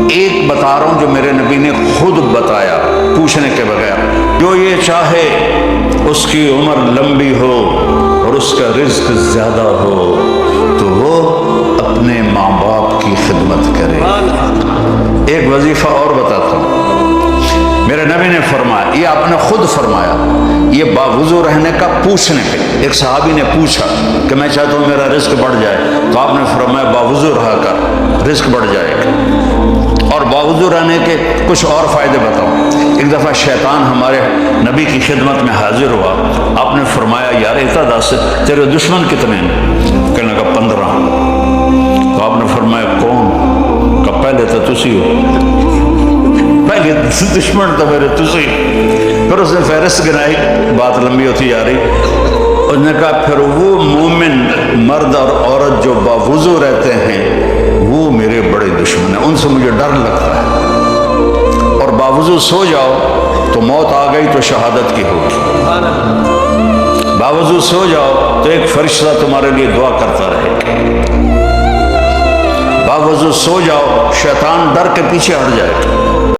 ایک بتا رہا ہوں جو میرے نبی نے خود بتایا پوچھنے کے بغیر، جو یہ چاہے اس کی عمر لمبی ہو اور اس کا رزق زیادہ ہو تو وہ اپنے ماں باپ کی خدمت کرے۔ ایک وظیفہ اور بتاتا ہوں، میرے نبی نے فرمایا، یہ آپ نے خود فرمایا، یہ باوضو رہنے کا پوچھنے پہ، ایک صحابی نے پوچھا کہ میں چاہتا ہوں میرا رزق بڑھ جائے، تو آپ نے فرمایا باوضو رہا کر رزق بڑھ جائے گا۔ اور باوضو رہنے کے کچھ اور فائدے بتاؤں۔ ایک دفعہ شیطان ہمارے نبی کی خدمت میں حاضر ہوا، آپ نے فرمایا یار اتنا دس تیرے دشمن کتنے ہیں؟ کہنے لگا 15۔ تو آپ نے فرمایا کون؟ کہ پہلے تو تسی ہو، پہلے دشمن تو میرے تسی۔ پھر اس نے فہرست گنائی، بات لمبی ہوتی جا رہی، اس نے کہا پھر وہ مومن مرد اور عورت جو باوضو رہتے ہیں وہ میرے بڑے دشمن ہیں، ان سے مجھے ڈر لگتا ہے۔ اور باوضو سو جاؤ تو موت آ گئی تو شہادت کی ہوگی، باوضو سو جاؤ تو ایک فرشتہ تمہارے لیے دعا کرتا رہے گا، باوضو سو جاؤ شیطان ڈر کے پیچھے ہٹ جائے گا۔